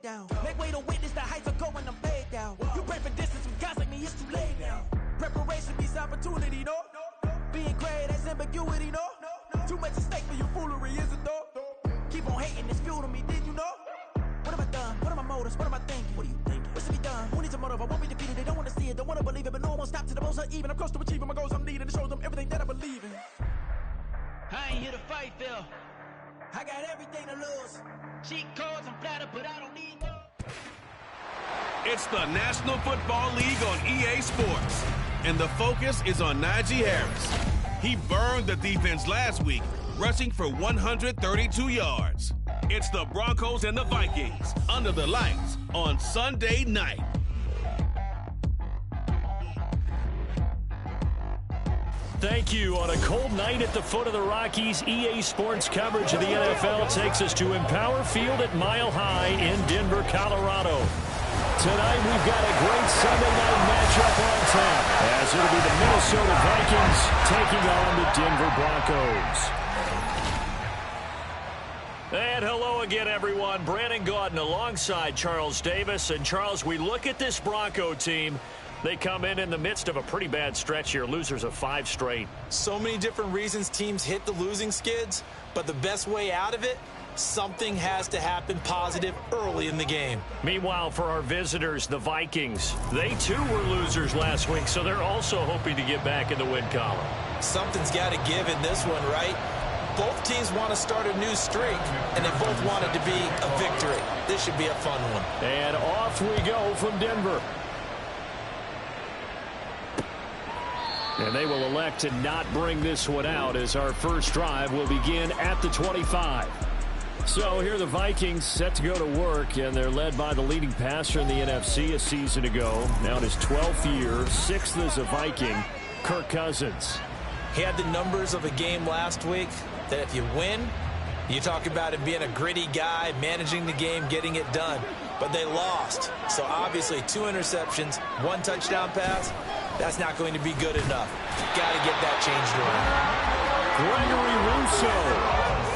down. Make way to witness the heights of going, I'm paid down. You pray for distance with guys like me, it's too late now. Preparation beats opportunity, no? Being great, that's ambiguity, no? Too much at stake for your foolery, is it though? Keep on hating, it's fuel to me, did you know? What have I done? What are my motives? What am I thinking? What are you thinking? What's to be done? Who needs a motive? I won't be defeated. They don't want to see it, don't want to believe it, but no one won't stop to the most uneven. I'm close to achieving my goals I'm needing to show them everything that I believe in. I ain't here to fight, Phil. I got everything to lose. Cheat codes, I'm flattered, but I don't need them. It's the National Football League on EA Sports, and the focus is on Najee Harris. He burned the defense last week, rushing for 132 yards. It's the Broncos and the Vikings under the lights on Sunday night. Thank you. On a cold night at the foot of the Rockies, EA Sports coverage of the NFL takes us to Empower Field at Mile High in Denver, Colorado. Tonight we've got a great Sunday night matchup on tap, as it'll be the Minnesota Vikings taking on the Denver Broncos. And hello again, everyone. Brandon Gaudin alongside Charles Davis. And Charles, we look at this Bronco team. They come in the midst of a pretty bad stretch here, losers of 5 straight. So many different reasons teams hit the losing skids, but the best way out of it, something has to happen positive early in the game. Meanwhile, for our visitors, the Vikings, they too were losers last week, so they're also hoping to get back in the win column. Something's got to give in this one, right? Both teams want to start a new streak, and they both want it to be a victory. This should be a fun one. And off we go from Denver. And they will elect to not bring this one out, as our first drive will begin at the 25. So here are the Vikings set to go to work, and they're led by the leading passer in the NFC a season ago. Now in his 12th year, 6th as a Viking, Kirk Cousins. He had the numbers of a game last week that if you win, you talk about him being a gritty guy, managing the game, getting it done. But they lost. So obviously 2 interceptions, 1 touchdown pass. That's not going to be good enough. Got to get that changed around. Gregory Rousseau.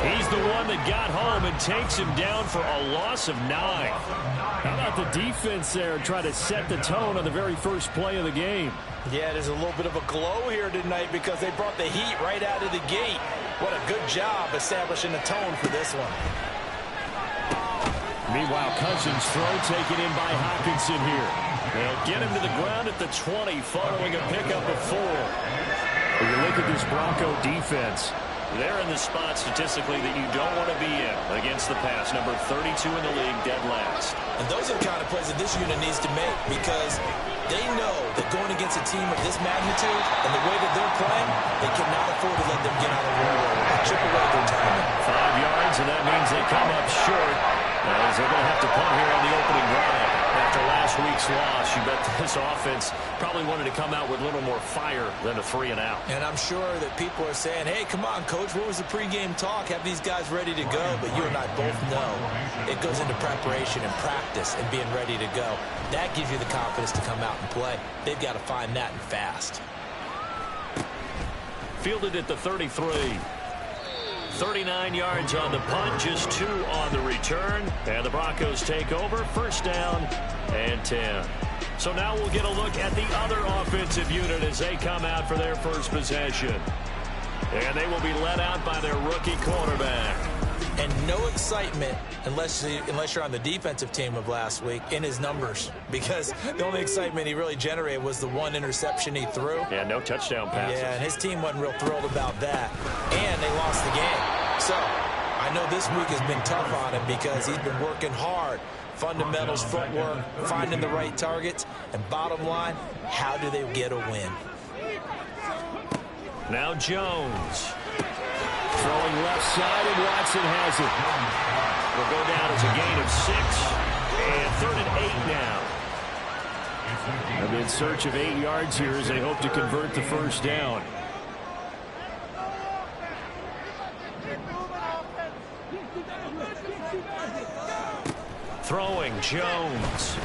He's the one that got home and takes him down for a loss of 9. How about the defense there try to set the tone on the very first play of the game? Yeah, there's a little bit of a glow here tonight because they brought the heat right out of the gate. What a good job establishing the tone for this one. Meanwhile, Cousins' throw taken in by Hockenson here. They'll get him to the ground at the 20 following a pickup of 4. When you look at this Bronco defense, they're in the spot statistically that you don't want to be in against the pass. Number 32 in the league, dead last. And those are the kind of plays that this unit needs to make because they know that going against a team of this magnitude and the way that they're playing, they cannot afford to let them get on a roll and chip away their time. 5 yards, and that means they come up short as they're going to have to punt here on the opening drive. After last week's loss, you bet this offense probably wanted to come out with a little more fire than a 3-and-out. And I'm sure that people are saying, hey, come on, Coach, what was the pregame talk? Have these guys ready to go? But you and I both know it goes into preparation and practice and being ready to go. That gives you the confidence to come out and play. They've got to find that and fast. Fielded at the 33. 39 yards on the punt, just 2 on the return. And the Broncos take over, first down and 10. So now we'll get a look at the other offensive unit as they come out for their first possession. And they will be led out by their rookie quarterback. And no excitement unless you're on the defensive team of last week in his numbers, because the only excitement he really generated was the 1 interception he threw. Yeah, no touchdown passes. Yeah, and his team wasn't real thrilled about that. And they lost the game. So I know this week has been tough on him because he's been working hard. Fundamentals, footwork, finding the right targets. And bottom line, how do they get a win? Now Jones. Throwing left side, and Watson has it. Will go down as a gain of 6. And 3rd and 8 now. And in search of 8 yards here as they hope to convert the first down. Throwing, Jones.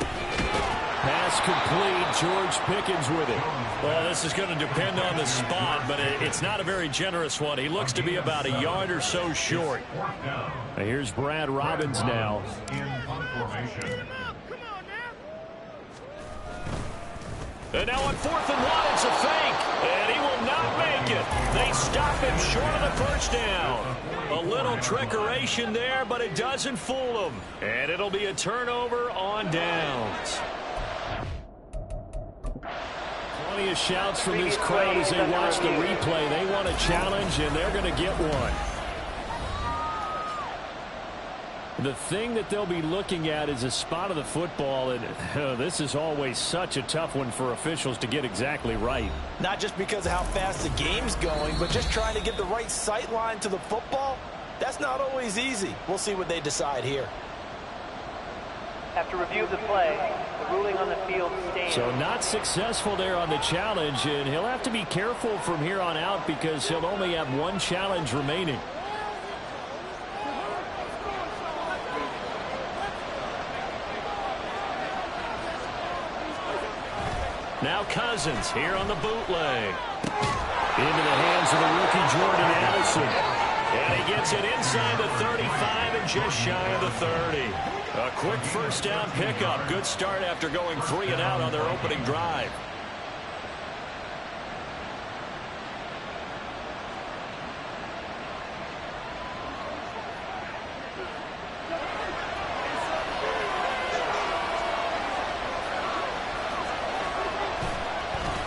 Pass complete, George Pickens with it. Well, this is going to depend on the spot, but it's not a very generous one. He looks to be about a yard or so short. Here's Brad Robbins now. In punt formation. And now on 4th and 1, it's a fake. And he will not make it. They stop him short of the first down. A little trickeration there, but it doesn't fool him. And it'll be a turnover on downs. Plenty of shouts from this crowd as they watch the replay. They want a challenge, and they're going to get one. The thing that they'll be looking at is a spot of the football, and this is always such a tough one for officials to get exactly right. Not just because of how fast the game's going, but just trying to get the right sight line to the football. That's not always easy. We'll see what they decide here. After review of the play, the ruling on the field stands. So not successful there on the challenge, and he'll have to be careful from here on out because he'll only have one challenge remaining. Now Cousins here on the bootleg. Into the hands of the rookie Jordan Addison. And he gets it inside the 35 and just shy of the 30. A quick first down pickup. Good start after going 3 and out on their opening drive.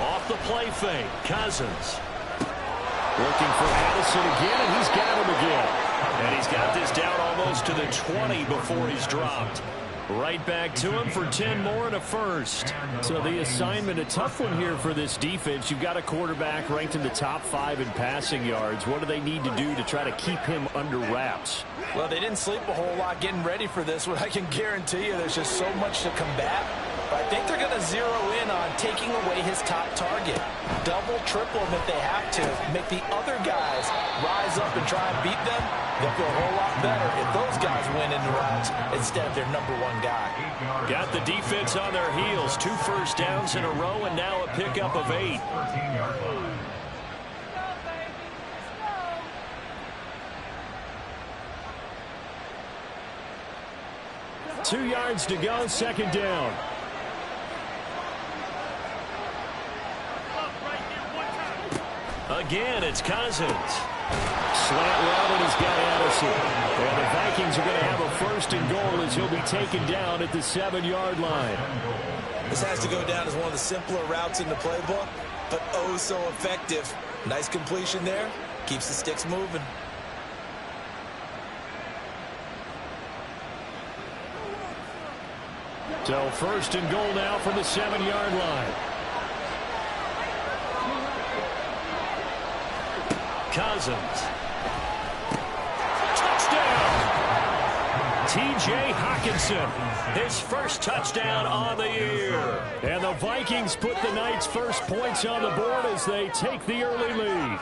Off the play fake, Cousins. Looking for Addison again, and he's got him again. And he's got this down almost to the 20 before he's dropped. Right back to him for 10 more and a first. So the assignment, a tough one here for this defense. You've got a quarterback ranked in the top 5 in passing yards. What do they need to do to try to keep him under wraps? Well, they didn't sleep a whole lot getting ready for this one. I can guarantee you there's just so much to combat. But I think they're going to zero in on taking away his top target. Double, triple him if they have to. Make the other guys rise up and try and beat them. They'll feel a whole lot better if those guys win in the rounds instead of their #1 guy. Got the defense on their heels. 2 first downs in a row and now a pickup of 8. 2 yards to go, second down. Again, it's Cousins. Slant route, and he's got Addison. And the Vikings are going to have a first and goal as he'll be taken down at the 7-yard line. This has to go down as one of the simpler routes in the playbook, but oh so effective. Nice completion there. Keeps the sticks moving. So first and goal now from the 7-yard line. Cousins. Touchdown! T.J. Hockenson, his first touchdown on the year. And the Vikings put the Knights' first points on the board as they take the early lead.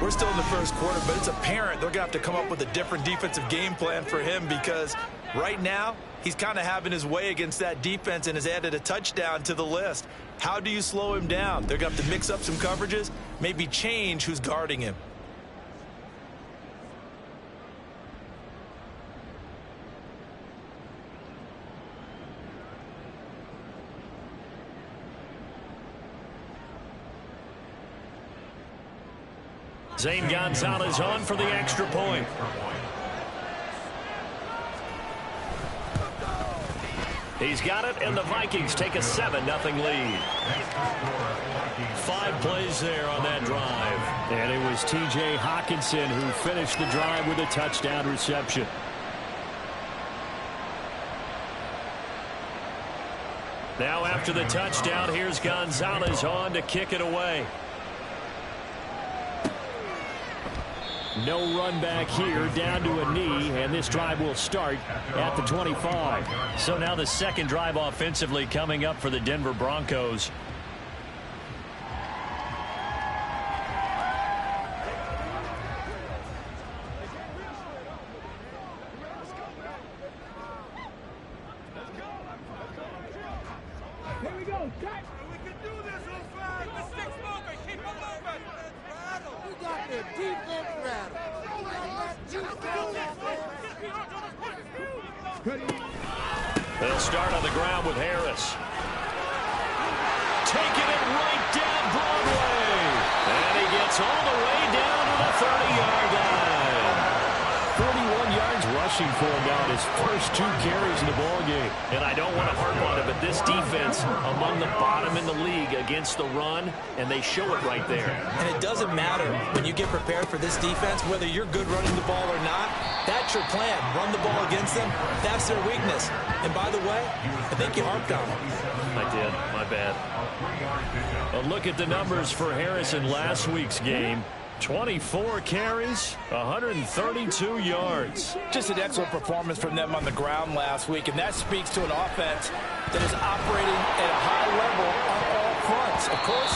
We're still in the first quarter, but it's apparent they're going to have to come up with a different defensive game plan for him because right now he's kind of having his way against that defense and has added a touchdown to the list. How do you slow him down? They're going to have to mix up some coverages, maybe change who's guarding him. Zane Gonzalez on for the extra point. He's got it, and the Vikings take a 7-0 lead. 5 plays there on that drive. And it was T.J. Hockenson who finished the drive with a touchdown reception. Now after the touchdown, here's Gonzalez on to kick it away. No run back here, down to a knee, and this drive will start at the 25. So now the second drive offensively coming up for the Denver Broncos. Here we go, Jack. We can do this, O'Fag. The sticks moving. Keep them moving. We got the defense rattled. They'll start on the ground with Harris. taking it right down Broadway. And he gets all the way down to the 30-yard line. 41 yards rushing for him now in his first 2 carries in the ballgame. And I don't want to harp on it, but this defense among the bottom in the league against the run, and they show it right there. And it doesn't matter when you get prepared for this defense, whether you're good running the ball or not. That's your plan. Run the ball against them. That's their weakness. And by the way, I think you harped on them. I did. My bad. A look at the numbers for Harris in last week's game. 24 carries, 132 yards. Just an excellent performance from them on the ground last week, and that speaks to an offense that is operating at a high level on all fronts. Of course,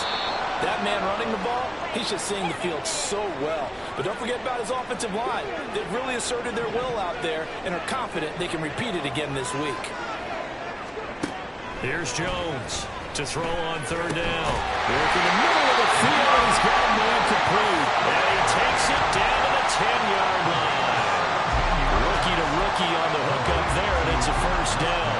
that man running the ball, he's just seeing the field so well. But don't forget about his offensive line. They've really asserted their will out there and are confident they can repeat it again this week. Here's Jones to throw on third down. Work in the middle of the field. He's got a man complete. And he takes it down to the 10-yard line. Rookie to rookie on the hook up there, and it's a first down.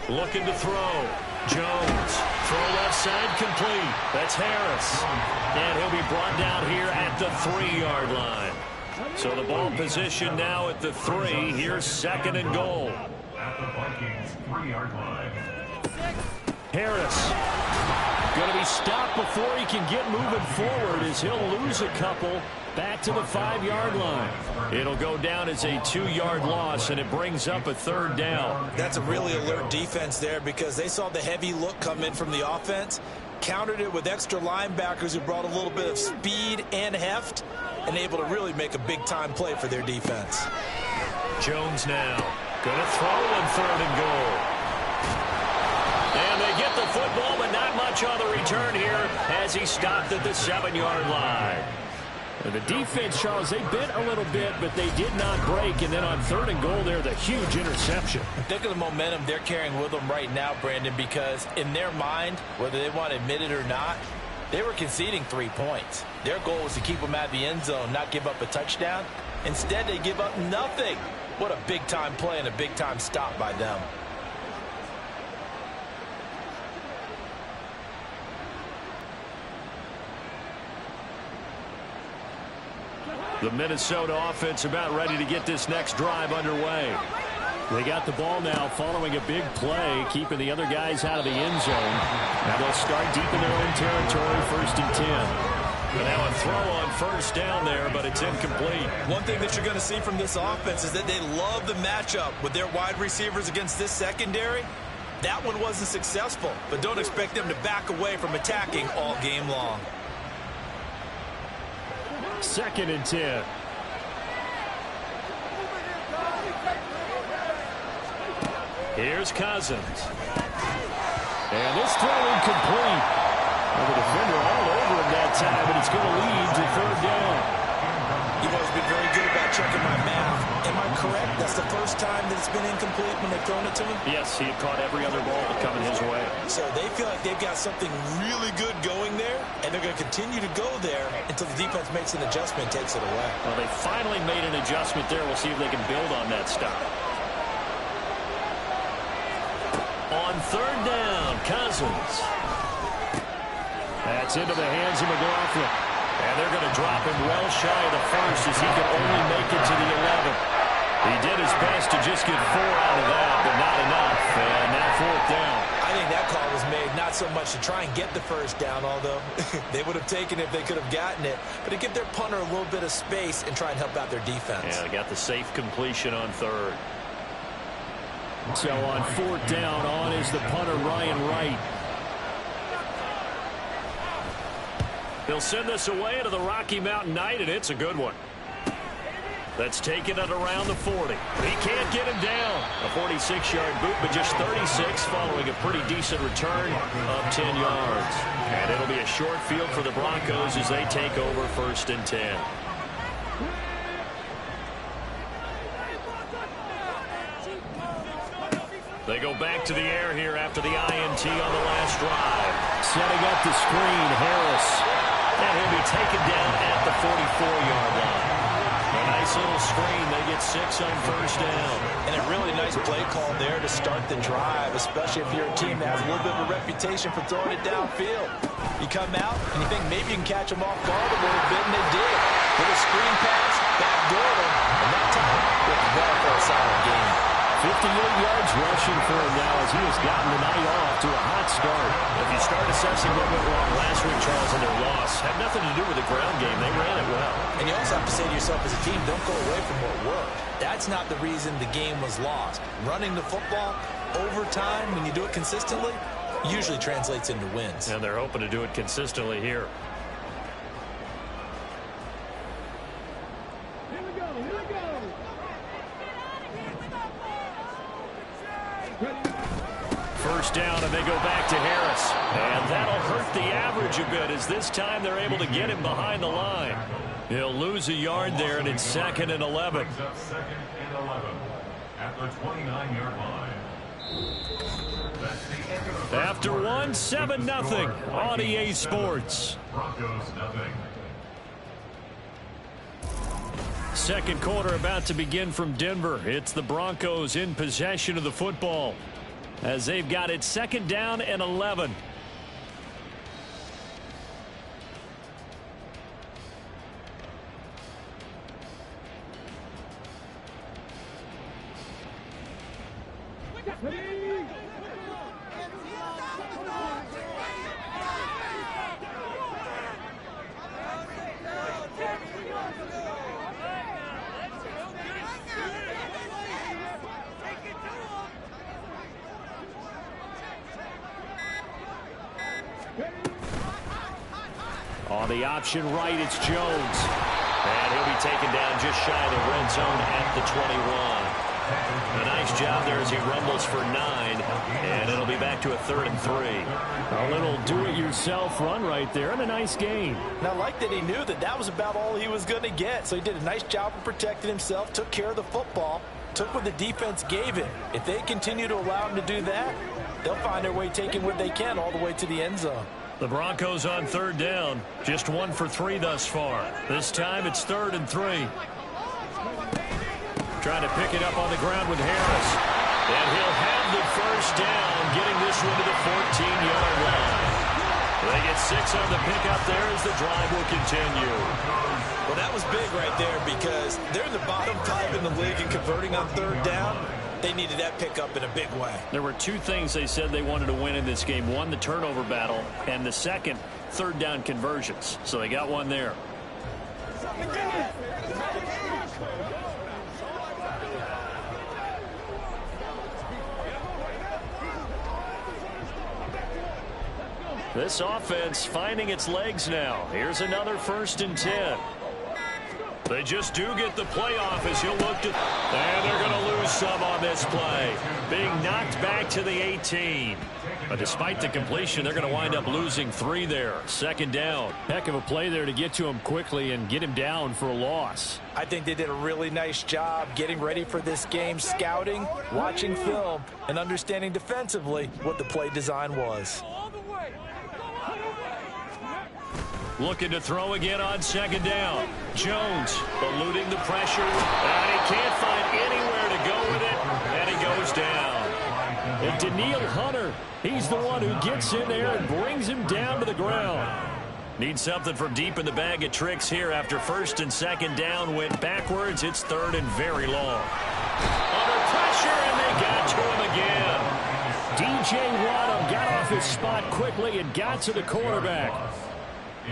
Looking to throw. Jones. Throw left side complete. That's Harris. And he'll be brought down here at the 3-yard line. So the ball position now at the 3. Here's second and goal. Harris going to be stopped before he can get moving forward as he'll lose a couple back to the 5-yard line. It'll go down as a 2-yard loss, and it brings up a third down. That's a really alert defense there because they saw the heavy look come in from the offense, countered it with extra linebackers who brought a little bit of speed and heft, and able to really make a big-time play for their defense. Jones now going to throw on third and goal. And they get the football, but not much on the return here as he stopped at the 7-yard line. The defense, Charles, they bit a little bit, but they did not break. And then on third and goal there, the huge interception. Think of the momentum they're carrying with them right now, Brandon, because in their mind, whether they want to admit it or not, they were conceding 3 points. Their goal was to keep them at the end zone, not give up a touchdown. Instead, they give up nothing. What a big-time play and a big-time stop by them. The Minnesota offense about ready to get this next drive underway. They got the ball now following a big play, keeping the other guys out of the end zone. Now they'll start deep in their own territory, 1st and 10. And now a throw on first down there, but it's incomplete. One thing that you're going to see from this offense is that they love the matchup with their wide receivers against this secondary. That one wasn't successful, but don't expect them to back away from attacking all game long. 2nd and 10. Here's Cousins. And this throw incomplete. Well, the defender all over him that time, but it's going to lead to third down. You've always been very good about checking my math. Am I correct? That's the first time that it's been incomplete when they've thrown it to him? Yes, he had caught every other ball coming his way. So they feel like they've got something really good going there, and they're going to continue to go there until the defense makes an adjustment and takes it away. Well, they finally made an adjustment there. We'll see if they can build on that stop. On third down, Cousins. That's into the hands of McLaughlin. And they're going to drop him well shy of the first as he could only make it to the 11. He did his best to just get 4 out of that, but not enough. And now 4th down. I think that call was made not so much to try and get the first down, although they would have taken it if they could have gotten it, but to give their punter a little bit of space and try and help out their defense. Yeah, they got the safe completion on third. So on 4th down, on is the punter, Ryan Wright. They'll send this away to the Rocky Mountain Night, and it's a good one. That's taken it around the 40. He can't get him down. A 46-yard boot, but just 36 following a pretty decent return of 10 yards. And it'll be a short field for the Broncos as they take over 1st and 10. They go back to the air here after the INT on the last drive. Setting up the screen, Harris. And he'll be taken down at the 44-yard line. Nice little screen. They get 6 on first down. And a really nice play call there to start the drive, especially if you're a team that has a little bit of a reputation for throwing it downfield. You come out and you think maybe you can catch them off guard a little bit, and they did. Little screen pass, backdoor them, and that time was well for a solid game. 58 yards rushing for him now as he has gotten the night off to a hot start. If you start assessing what went wrong last week, Charles, in their loss, had nothing to do with the ground game. They ran it well. And you also have to say to yourself as a team, don't go away from what worked. That's not the reason the game was lost. Running the football over time, when you do it consistently, usually translates into wins. And they're hoping to do it consistently here. First down, and they go back to Harris. And that'll hurt the average a bit, as this time they're able to get him behind the line. He'll lose a yard there, and it's 2nd and 11. Second and 11 at the 29-yard line. After one, 7-0 on EA Sports. Broncos nothing. Second quarter about to begin from Denver. It's the Broncos in possession of the football, as they've got it 2nd down and 11. On the option right, it's Jones. And he'll be taken down just shy of the red zone at the 21. A nice job there as he rumbles for 9. And it'll be back to a 3rd and 3. A little do-it-yourself run right there, and a nice gain. And I like that he knew that that was about all he was going to get. So he did a nice job of protecting himself, took care of the football, took what the defense gave him. If they continue to allow him to do that, they'll find their way taking what they can all the way to the end zone. The Broncos on 3rd down. Just 1 for 3 thus far. This time it's 3rd and 3. Trying to pick it up on the ground with Harris. And he'll have the first down, getting this one to the 14-yard line. They get 6 on the pickup there as the drive will continue. Well, that was big right there because they're in the bottom 5 in the league and converting on 3rd down. They needed that pickup in a big way. There were 2 things they said they wanted to win in this game. One, the turnover battle, and the second, 3rd down conversions. So they got one there. This offense finding its legs now. Here's another 1st and 10. They just do get the playoff as he'll look to... And they're going to lose some on this play. Being knocked back to the 18. But despite the completion, they're going to wind up losing 3 there. 2nd down. Heck of a play there to get to him quickly and get him down for a loss. I think they did a really nice job getting ready for this game, scouting, watching film, and understanding defensively what the play design was. Looking to throw again on 2nd down. Jones eluding the pressure. And he can't find anywhere to go with it. And he goes down. And Daniil Hunter, he's the one who gets in there and brings him down to the ground. Need something from deep in the bag of tricks here after 1st and 2nd down went backwards. It's 3rd and very long. Under pressure, and they got to him again. DJ Waddle got off his spot quickly and got to the quarterback.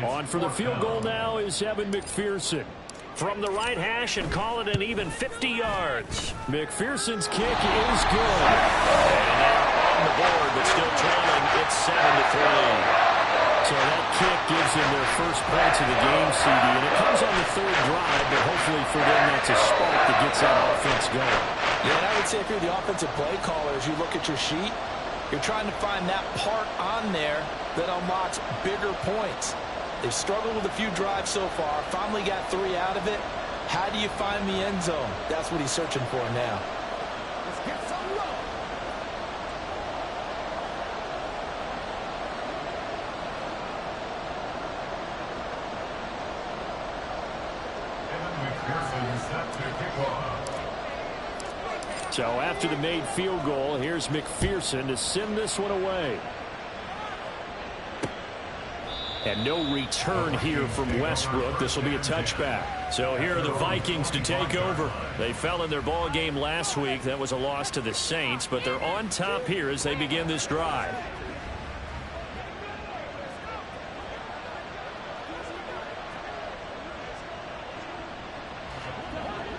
On for the field goal now is Evan McPherson. From the right hash and call it an even 50 yards. McPherson's kick is good. And they're on the board, but still trailing. It's 7-3. So that kick gives them their first points of the game, CD, and it comes on the 3rd drive, but hopefully for them that's a spark that gets that offense going. Yeah, and I would say if you're the offensive play caller, as you look at your sheet, you're trying to find that part on there that unlocks bigger points. They've struggled with a few drives so far, finally got 3 out of it. How do you find the end zone? That's what he's searching for now. Let's get some love. Evan McPherson set to kick off. So after the made field goal, here's McPherson to send this one away. And no return here from Westbrook. This will be a touchback. So here are the Vikings to take over. They fell in their ball game last week. That was a loss to the Saints, but they're on top here as they begin this drive.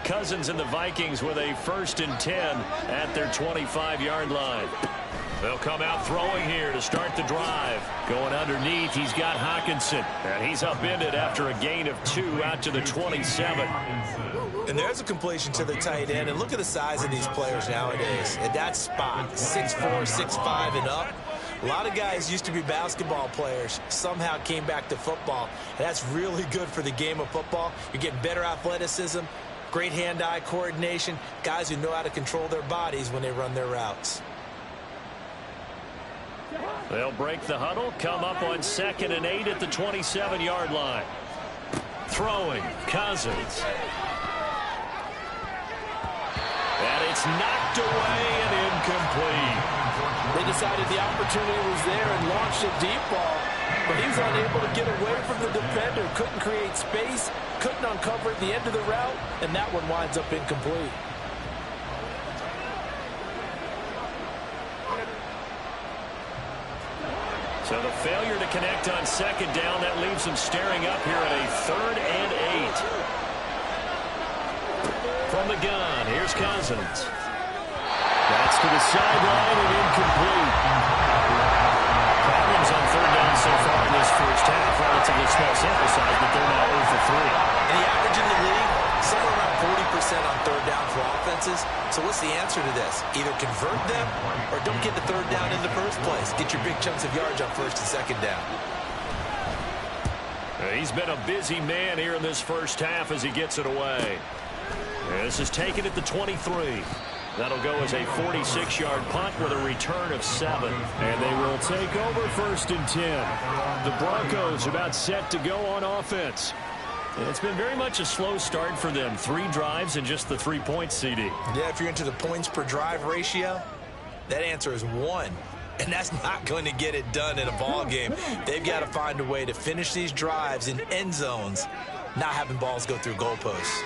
Cousins and the Vikings with a 1st and 10 at their 25-yard line. They'll come out throwing here to start the drive. Going underneath, he's got Hawkinson. And he's upended after a gain of 2 out to the 27. And there's a completion to the tight end. And look at the size of these players nowadays. At that spot, 6'4", 6'5", and up. A lot of guys used to be basketball players, somehow came back to football. And that's really good for the game of football. You're getting better athleticism, great hand-eye coordination, guys who know how to control their bodies when they run their routes. They'll break the huddle, come up on 2nd and 8 at the 27-yard line. Throwing, Cousins. And it's knocked away and incomplete. They decided the opportunity was there and launched a deep ball, but he was unable to get away from the defender, couldn't create space, couldn't uncover at the end of the route, and that one winds up incomplete. So the failure to connect on 2nd down, that leaves them staring up here at a 3rd and 8. From the gun, here's Cousins. That's to the sideline and incomplete. Problems on 3rd down so far in this first half. Relatively small sample size, but they're now 0 for 3. And the average in the league, somewhere around 40% on 3rd down for offenses. So what's the answer to this? Either convert them or don't get the 3rd down in the first place. Get your big chunks of yards on 1st and 2nd down. He's been a busy man here in this first half as he gets it away. This is taken at the 23. That'll go as a 46-yard punt with a return of 7. And they will take over 1st and 10. The Broncos about set to go on offense. It's been very much a slow start for them. 3 drives and just the 3 points, CD. Yeah, if you're into the points per drive ratio, that answer is 1. And that's not going to get it done in a ball game. They've got to find a way to finish these drives in end zones, not having balls go through goalposts.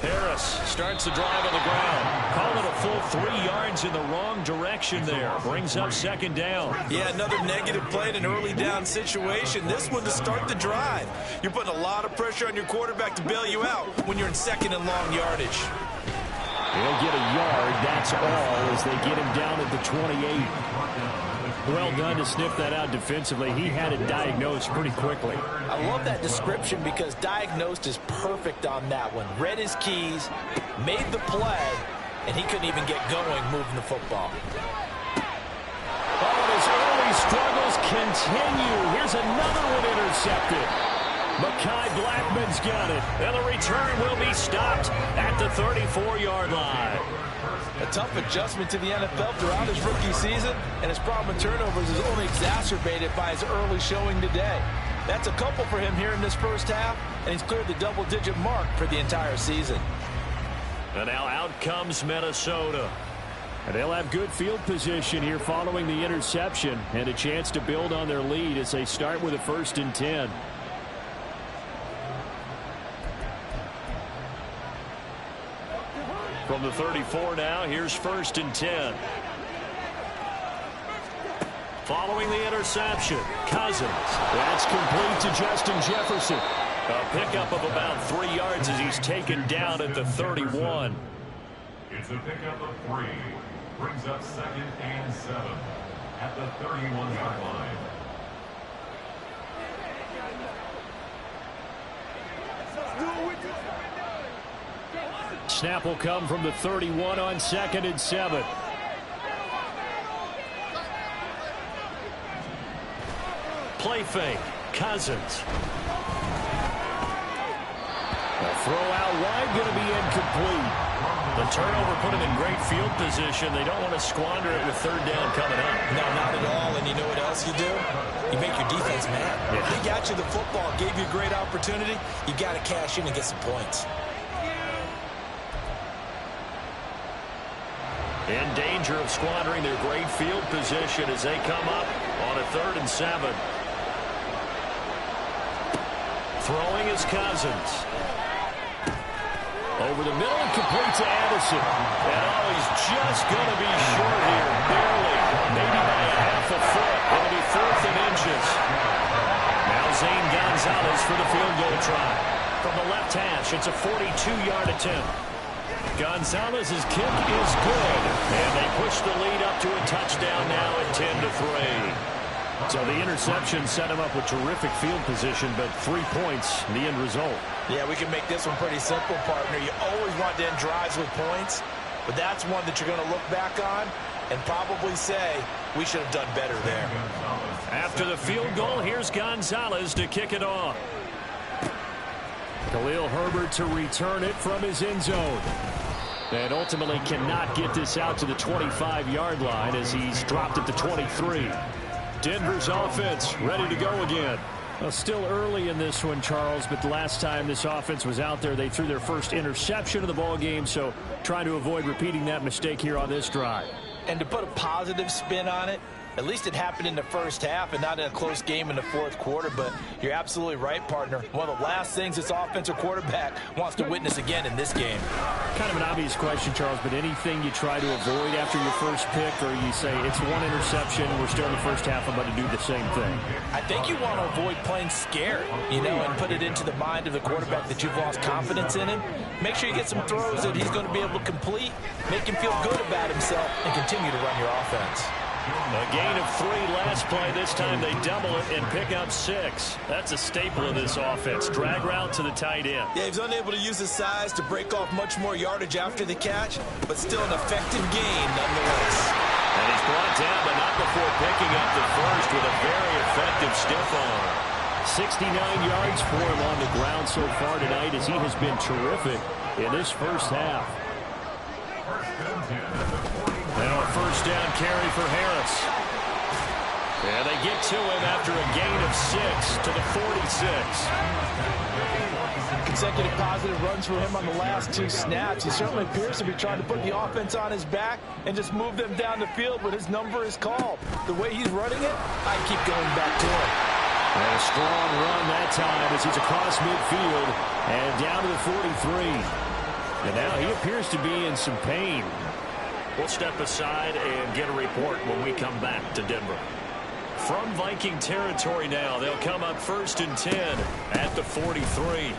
Harris starts the drive on the ground. Call it a full 3 yards in the wrong direction there. Brings up 2nd down. Yeah, another negative play in an early down situation. This one to start the drive. You're putting a lot of pressure on your quarterback to bail you out when you're in 2nd and long yardage. They'll get a yard, that's all, as they get him down at the 28. Well done to sniff that out defensively. He had it diagnosed pretty quickly. I love that description because diagnosed is perfect on that one. Read his keys, made the play, and he couldn't even get going moving the football. Oh, his early struggles continue. Here's another one intercepted. Mekhi Blackman's got it. And the return will be stopped at the 34-yard line. A tough adjustment to the NFL throughout his rookie season, and his problem with turnovers is only exacerbated by his early showing today. That's a couple for him here in this first half, and he's cleared the double-digit mark for the entire season. And now out comes Minnesota. And they'll have good field position here following the interception and a chance to build on their lead as they start with a 1st and 10. From the 34 now, here's 1st and 10. Following the interception, Cousins. That's complete to Justin Jefferson. A pickup of about 3 yards as he's taken down at the 31. It's a pickup of 3. Brings up 2nd and 7 at the 31-yard line. Snap will come from the 31 on 2nd and 7. Play fake. Cousins. A throw out wide, going to be incomplete. The turnover put him in great field position. They don't want to squander it with third down coming up. No, not at all. And you know what else you do? You make your defense mad. Yeah. They got you the football, gave you a great opportunity. You got to cash in and get some points. In danger of squandering their great field position as they come up on a 3rd and 7. Throwing is Cousins. Over the middle and complete to Addison. And he's just going to be short here. Barely. Maybe by a half a foot. It'll be 4th and inches. Now Zane Gonzalez for the field goal try. From the left hash, it's a 42-yard attempt. Gonzalez's kick is good. And they push the lead up to a touchdown now at 10-3. So the interception set him up with terrific field position, but 3 points, the end result. Yeah, we can make this one pretty simple, partner. You always want to end drives with points, but that's one that you're going to look back on and probably say, we should have done better there. After the field goal, here's Gonzalez to kick it off. Khalil Herbert to return it from his end zone. And ultimately cannot get this out to the 25-yard line as he's dropped at the 23. Denver's offense ready to go again. Well, still early in this one, Charles, but the last time this offense was out there, they threw their first interception of the ball game, so trying to avoid repeating that mistake here on this drive. And to put a positive spin on it, at least it happened in the first half and not in a close game in the 4th quarter. But you're absolutely right, partner. One of the last things this offensive quarterback wants to witness again in this game. Kind of an obvious question, Charles, but anything you try to avoid after your first pick, or you say it's one interception, we're still in the first half, I'm going to do the same thing? I think you want to avoid playing scared, and put it into the mind of the quarterback that you've lost confidence in him. Make sure you get some throws that he's going to be able to complete, make him feel good about himself, and continue to run your offense. A gain of 3 last play. This time they double it and pick up 6. That's a staple of this offense. Drag route to the tight end. Yeah, he's unable to use his size to break off much more yardage after the catch, but still an effective gain nonetheless. And he's brought down, but not before picking up the first with a very effective stiff arm. 69 yards for him on the ground so far tonight as he has been terrific in this first half. Now a first down carry for Harris. And they get to him after a gain of 6 to the 46. Consecutive positive runs for him on the last 2 snaps. He certainly appears to be trying to put the offense on his back and just move them down the field when his number is called. The way he's running it, I keep going back to him. And a strong run that time as he's across midfield and down to the 43. And now he appears to be in some pain. We'll step aside and get a report when we come back to Denver. From Viking territory now, they'll come up 1st and 10 at the 43. Nifty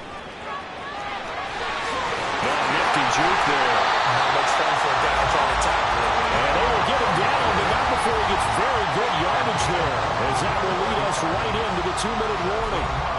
juke there. Not much fun for a guy trying to tackle it. And they will get him down, but not before he gets very good yardage there, as that will lead us right into the 2-minute warning.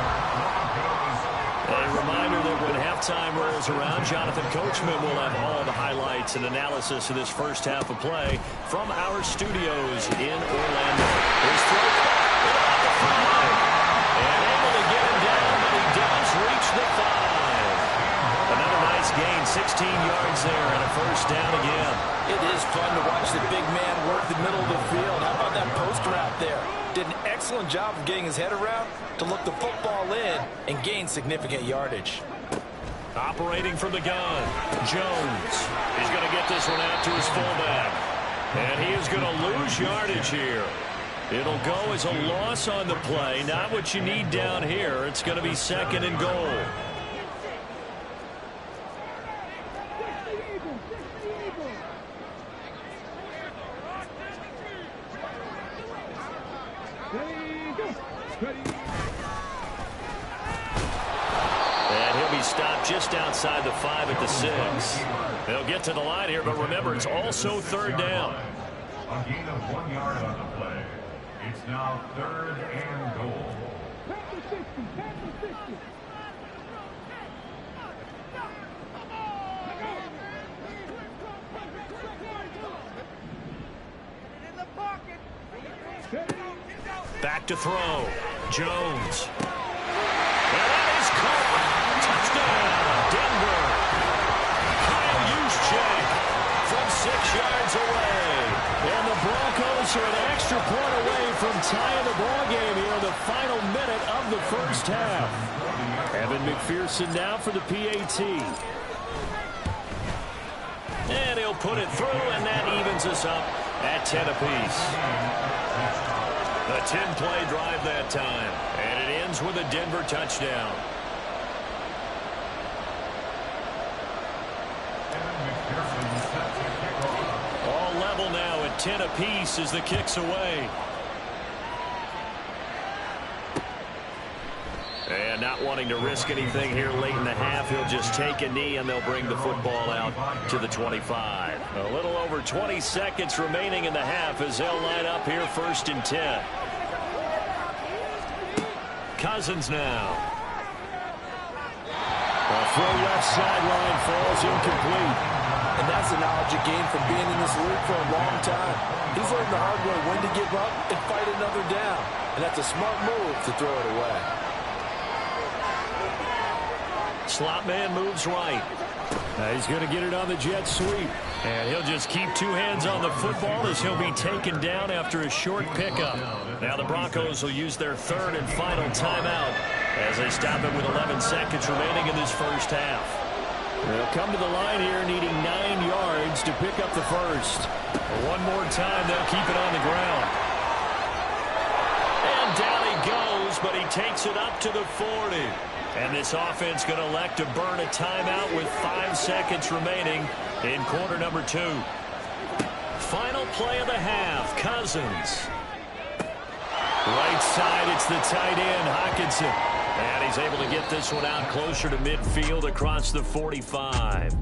A reminder that when halftime rolls around, Jonathan Coachman will have all the highlights and analysis of this first half of play from our studios in Orlando. His throw at the 5. And able to get him down, but he does reach the 5. Another nice gain, 16 yards there, and a first down again. It is fun to watch the big man work the middle of the field. How about that post route there? Did an excellent job of getting his head around to look the football in and gain significant yardage. Operating from the gun, Jones. He's going to get this one out to his fullback. And he is going to lose yardage here. It'll go as a loss on the play. Not what you need down here. It's going to be 2nd and goal. And he'll be stopped just outside the 5 at the 6. They'll get to the line here, but remember, it's also 3rd down. A gain of 1 yard on the play. It's now 3rd and goal. Back to throw. Jones. And that is caught. Touchdown, Denver. Kyle Juszczyk point away from tying the ball game here in the final minute of the first half. Evan McPherson now for the PAT. And he'll put it through, and that evens us up at 10 apiece. A 10-play drive that time, and it ends with a Denver touchdown. All level now at 10 apiece as the kick's away. And not wanting to risk anything here late in the half, he'll just take a knee and they'll bring the football out to the 25. A little over 20 seconds remaining in the half as they'll line up here 1st and 10. Cousins now. A throw left sideline falls incomplete. And that's the knowledge you gain from being in this league for a long time. He's learned the hard way when to give up and fight another down. And that's a smart move to throw it away. Slot man moves right. He's going to get it on the jet sweep. And he'll just keep two hands on the football as he'll be taken down after a short pickup. Now the Broncos will use their 3rd and final timeout as they stop it with 11 seconds remaining in this first half. They'll come to the line here needing 9 yards to pick up the first. One more time, they'll keep it on the ground. And down he goes, but he takes it up to the 40. And this offense going to elect to burn a timeout with 5 seconds remaining in quarter number 2. Final play of the half, Cousins. Right side, it's the tight end, Hockenson. And he's able to get this one out closer to midfield across the 45.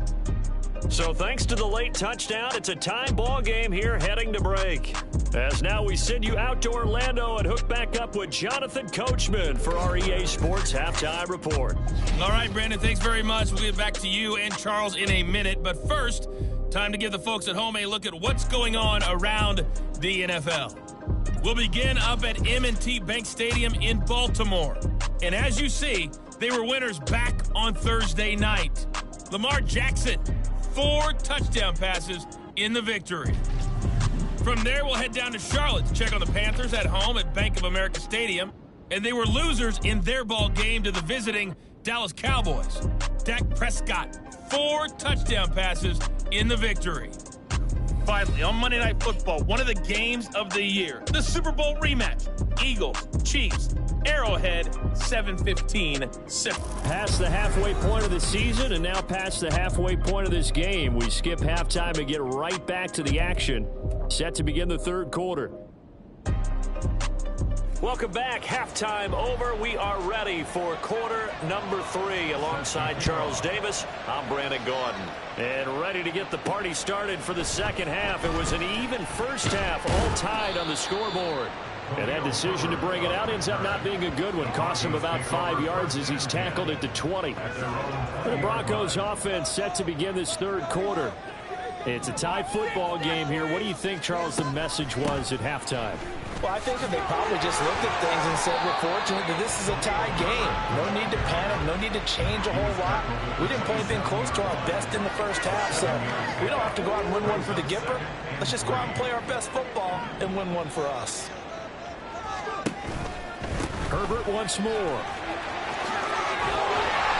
So thanks to the late touchdown, it's a tie ball game here heading to break. As now we send you out to Orlando and hook back up with Jonathan Coachman for our EA Sports Halftime Report. All right, Brandon, thanks very much. We'll get back to you and Charles in a minute. But first, time to give the folks at home a look at what's going on around the NFL. We'll begin up at M&T Bank Stadium in Baltimore. And as you see, they were winners back on Thursday night. Lamar Jackson, 4 touchdown passes in the victory. From there, we'll head down to Charlotte to check on the Panthers at home at Bank of America Stadium. And they were losers in their ball game to the visiting Dallas Cowboys. Dak Prescott, 4 touchdown passes in the victory. Finally, on Monday Night Football, one of the games of the year, the Super Bowl rematch, Eagles, Chiefs, Arrowhead, 7:15. Past the halfway point of the season and now past the halfway point of this game. We skip halftime and get right back to the action. Set to begin the 3rd quarter. Welcome back. Halftime over. We are ready for quarter number 3 alongside Charles Davis. I'm Brandon Gordon. And ready to get the party started for the second half. It was an even first half, all tied on the scoreboard. And that decision to bring it out ends up not being a good one. Cost him about 5 yards as he's tackled at the 20. The Broncos offense set to begin this 3rd quarter. It's a tie football game here. What do you think, Charles, the message was at halftime? Well, I think that they probably just looked at things and said, we're fortunate that this is a tie game. No need to panic, no need to change a whole lot. We didn't play anything close to our best in the first half, so we don't have to go out and win one for the Gipper. Let's just go out and play our best football and win one for us. Herbert once more.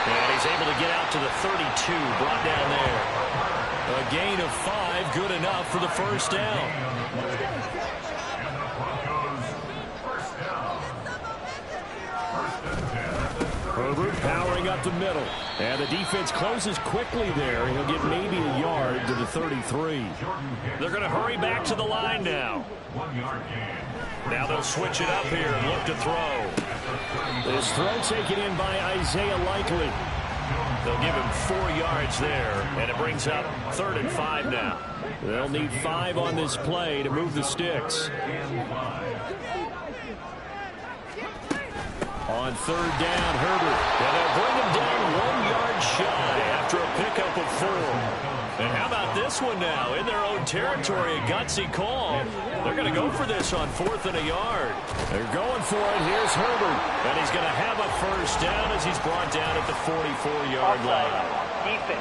And he's able to get out to the 32, brought down there. A gain of 5, good enough for the first down. Herbert powering up the middle. And the defense closes quickly there. He'll get maybe a yard to the 33. They're going to hurry back to the line now. Now they'll switch it up here and look to throw. This throw taken in by Isaiah Likely. They'll give him 4 yards there, and it brings up 3rd and 5 now. They'll need 5 on this play to move the sticks. On 3rd down, Herbert. And they'll bring him down 1 yard shy after a pickup of 4. And how about this one now? In their own territory, a gutsy call. They're going to go for this on 4th and a yard. They're going for it. Here's Herbert. And he's going to have a first down as he's brought down at the 44-yard line. Defense.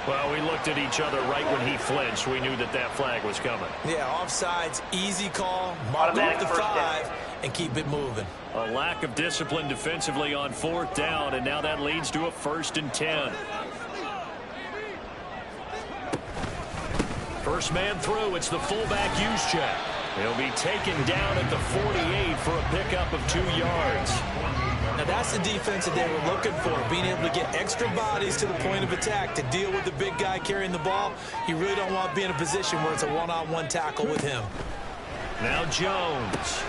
Well, we looked at each other right when he flinched. We knew that that flag was coming. Yeah, offsides, easy call. Mark off the 5 and keep it moving. A lack of discipline defensively on 4th down, and now that leads to a 1st and 10. First man through, it's the fullback use check. He'll be taken down at the 48 for a pickup of 2 yards. Now that's the defense that they were looking for, being able to get extra bodies to the point of attack to deal with the big guy carrying the ball. You really don't want to be in a position where it's a one-on-one tackle with him. Now Jones.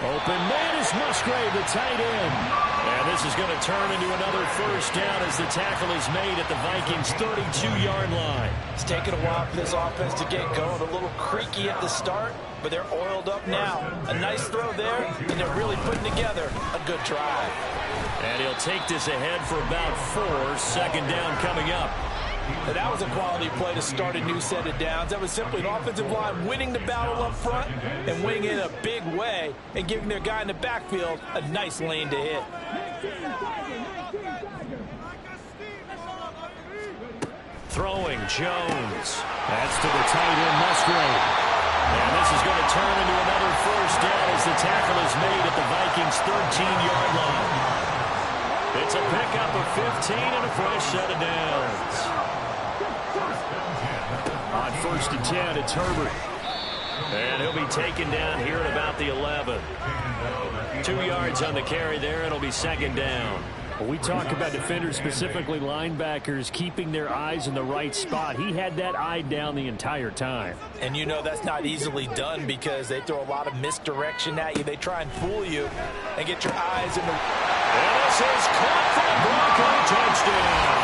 Open man is Musgrave, the tight end. And this is going to turn into another 1st down as the tackle is made at the Vikings' 32-yard line. It's taken a while for this offense to get going. A little creaky at the start, but they're oiled up now. A nice throw there, and they're really putting together a good drive. And he'll take this ahead for about 4. 2nd down coming up. And that was a quality play to start a new set of downs. That was simply an offensive line winning the battle up front and winning it in a big way and giving their guy in the backfield a nice lane to hit. Throwing Jones. That's to the tight end, Musgrave. And this is going to turn into another 1st down as the tackle is made at the Vikings' 13-yard line. It's a pickup of 15 and a fresh set of downs. On 1st and 10, it's Herbert. And he'll be taken down here at about the 11. 2 yards on the carry there, and it'll be 2nd down. Well, we talk about defenders, specifically linebackers, keeping their eyes in the right spot. He had that eye down the entire time. And you know that's not easily done because they throw a lot of misdirection at you. They try and fool you and get your eyes in the... And this is caught for a Bronco touchdown.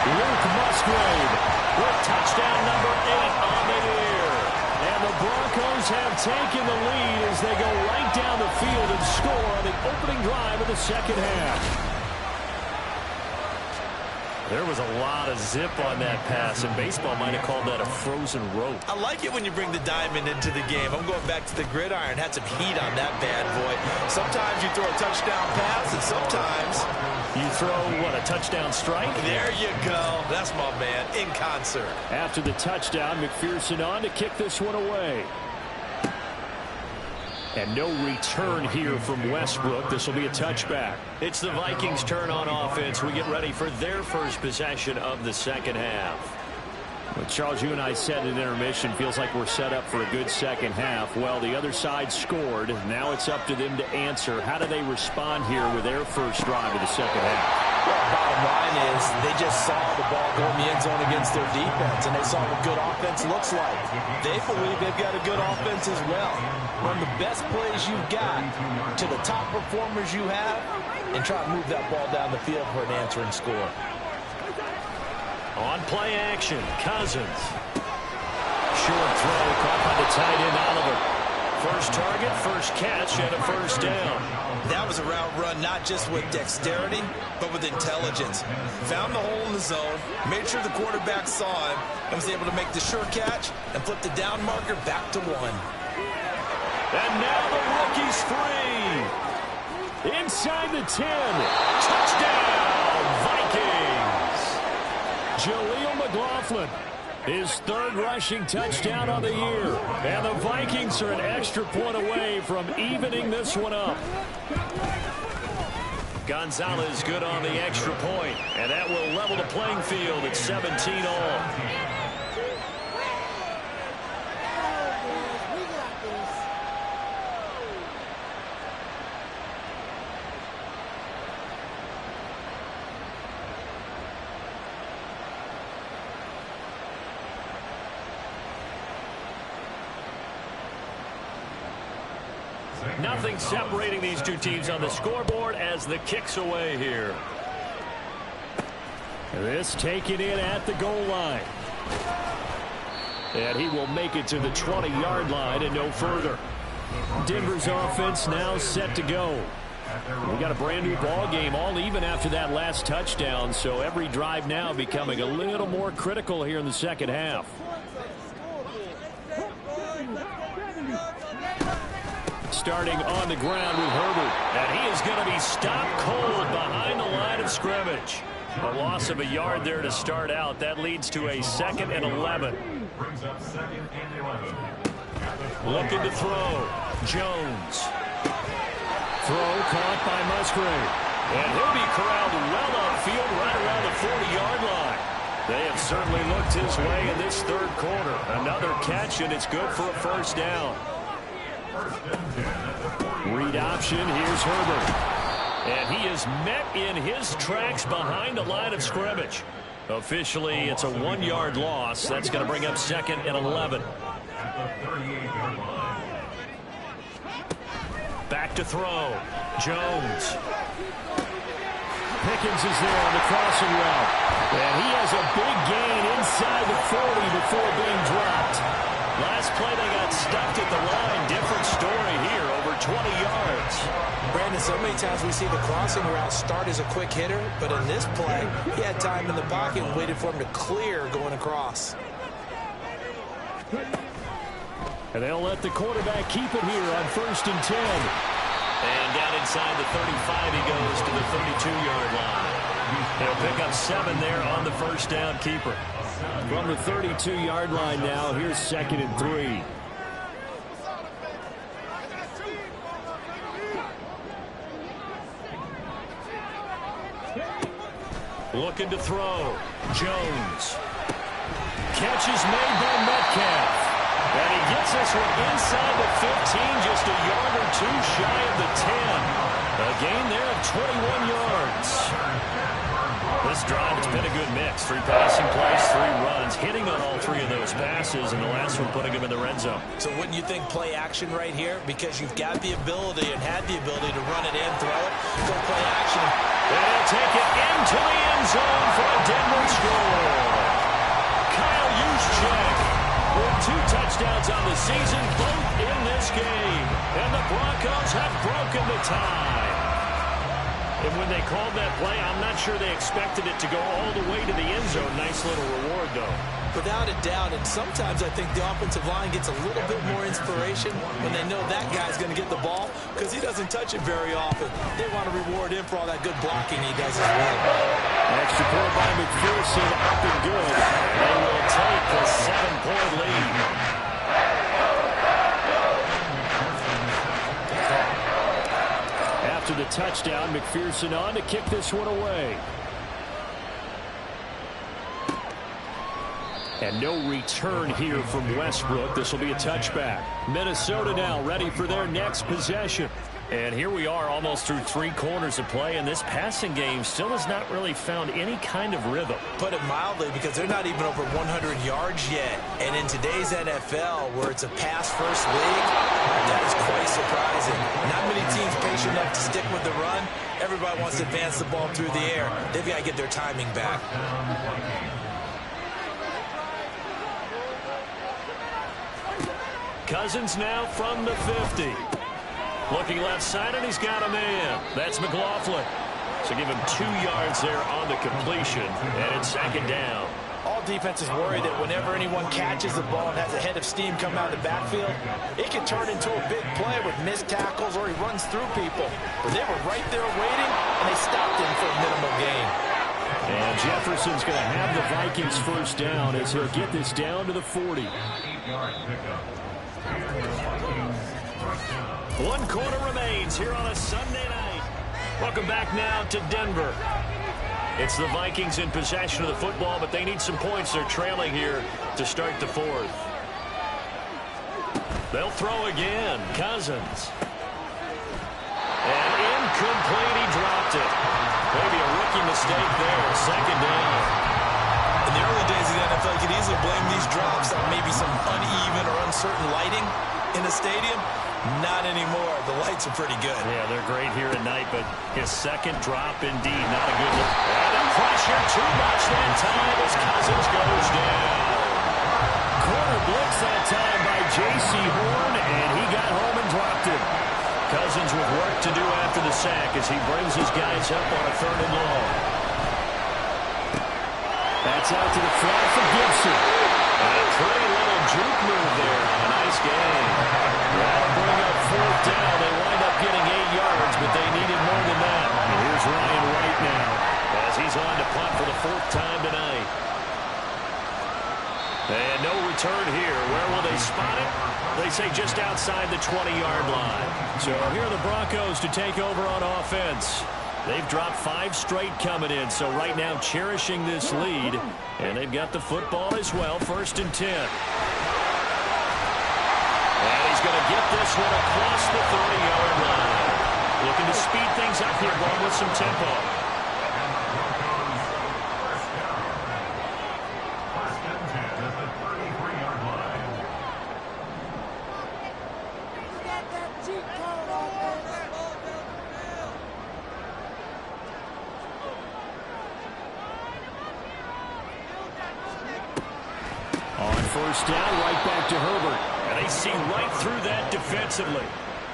Luke Musgrave with touchdown number 8 on the year. And the Broncos have taken the lead as they go right down the field and score on the opening drive of the 2nd half. There was a lot of zip on that pass, and baseball might have called that a frozen rope. I like it when you bring the diamond into the game. I'm going back to the gridiron. Had some heat on that bad boy. Sometimes you throw a touchdown pass, and sometimes you throw, what, a touchdown strike? There you go. That's my man, in concert. After the touchdown, McPherson on to kick this one away. And no return here from Westbrook. This will be a touchback. It's the Vikings' turn on offense. We get ready for their first possession of the 2nd half. Well, Charles, you and I said in intermission, feels like we're set up for a good 2nd half. Well, the other side scored. Now it's up to them to answer. How do they respond here with their first drive of the 2nd half? Well, bottom line is they just saw the ball go in the end zone against their defense, and they saw what good offense looks like. They believe they've got a good offense as well. Run the best plays you've got to the top performers you have and try to move that ball down the field for an answering score. On play action, Cousins. Short throw caught by the tight end, Oliver. First target, first catch, and a 1st down. That was a route run not just with dexterity, but with intelligence. Found the hole in the zone, made sure the quarterback saw him, and was able to make the sure catch and flip the down marker back to 1. And now the rookie's free. Inside the 10. Touchdown, Vikings. Jaleel McLaughlin, his 3rd rushing touchdown on the year. And the Vikings are an extra point away from evening this one up. Gonzalez good on the extra point, and that will level the playing field at 17 all. Nothing separating these two teams on the scoreboard as the kick's away here. This taken in at the goal line. And he will make it to the 20-yard line and no further. Denver's offense now set to go. We got a brand new ball game, all even after that last touchdown, so every drive now becoming a little more critical here in the 2nd half. Starting on the ground with Herbert. And he is going to be stopped cold behind the line of scrimmage. A loss of a yard there to start out. That leads to a 2nd and 11. Brings up 2nd and 11. Looking to throw. Jones. Throw caught by Musgrave. And he'll be corralled well upfield right around the 40-yard line. They have certainly looked his way in this 3rd quarter. Another catch, and it's good for a 1st down. Read option. Here's Herbert. And he is met in his tracks behind the line of scrimmage. Officially, it's a 1-yard loss. That's going to bring up 2nd and 11. Back to throw. Jones. Pickens is there on the crossing route. And he has a big gain inside the 40 before being dropped. Last play they got stuffed at the line. Different story here, over 20 yards. Brandon, so many times we see the crossing route start as a quick hitter, but in this play, he had time in the pocket and waited for him to clear going across. And they'll let the quarterback keep it here on 1st and 10. And down inside the 35, he goes to the 32-yard line. He'll pick up 7 there on the 1st down keeper. From the 32-yard line now, here's 2nd and 3. Looking to throw. Jones. Catch is made by Metcalf. And he gets this one inside the 15, just a yard or 2 shy of the 10. A gain there of 21 yards. This drive, it's been a good mix. 3 passing plays, 3 runs, hitting on all 3 of those passes, and the last one putting him in the red zone. So wouldn't you think play action right here? Because you've got the ability and had the ability to run it in, throw it, go play action. They'll take it into the end zone for a Denver score. Kyle Juszczyk with 2 touchdowns on the season, both in this game. And the Broncos have broken the tie. And when they called that play, I'm not sure they expected it to go all the way to the end zone. Nice little reward, though. Without a doubt, and sometimes I think the offensive line gets a little bit more inspiration when they know that guy's going to get the ball because he doesn't touch it very often. They want to reward him for all that good blocking he does as well. Extra point by McPherson, up and good. They will take a 7-point lead. After the touchdown, McPherson on to kick this one away. And no return here from Westbrook. This will be a touchback. Minnesota now ready for their next possession. And here we are almost through 3 quarters of play, and this passing game still has not really found any kind of rhythm. Put it mildly, because they're not even over 100 yards yet. And in today's NFL, where it's a pass-first league, that is quite surprising. Not many teams patient enough to stick with the run. Everybody wants to advance the ball through the air. They've got to get their timing back. Cousins now from the 50. Looking left side, and he's got a man. That's McLaughlin. So give him 2 yards there on the completion, and it's 2nd down. All defenses worry that whenever anyone catches the ball and has a head of steam come out of the backfield, it can turn into a big play with missed tackles or he runs through people. But they were right there waiting, and they stopped him for a minimal gain. And Jefferson's going to have the Vikings 1st down as he'll get this down to the 40. 1 quarter remains here on a Sunday night. Welcome back now to Denver. It's the Vikings in possession of the football, but they need some points. They're trailing here to start the 4th. They'll throw again. Cousins. And incomplete. He dropped it. Maybe a rookie mistake there. 2nd down. In the early days of the NFL, you could easily blame these drops on maybe some uneven or uncertain lighting in the stadium. Not anymore. The lights are pretty good. Yeah, they're great here at night, but his 2nd drop, indeed, not a good look. And the pressure too much that time as Cousins goes down. Corner blitz that time by J.C. Horn, and he got home and dropped it. Cousins with work to do after the sack as he brings his guys up on a 3rd and long. That's out to the flat for Gibson. And a pretty little juke move there. A nice game. That'll bring up 4th down. They wind up getting 8 yards, but they needed more than that. And here's Ryan Wright now as he's on to punt 20-yard line. So here are the Broncos to take over on offense. They've dropped 5 straight coming in, so right now cherishing this lead. And they've got the football as well, 1st and 10. And he's going to get this one across the 30-yard line. Looking to speed things up here, going with some tempo. First down, right back to Herbert. And they see right through that defensively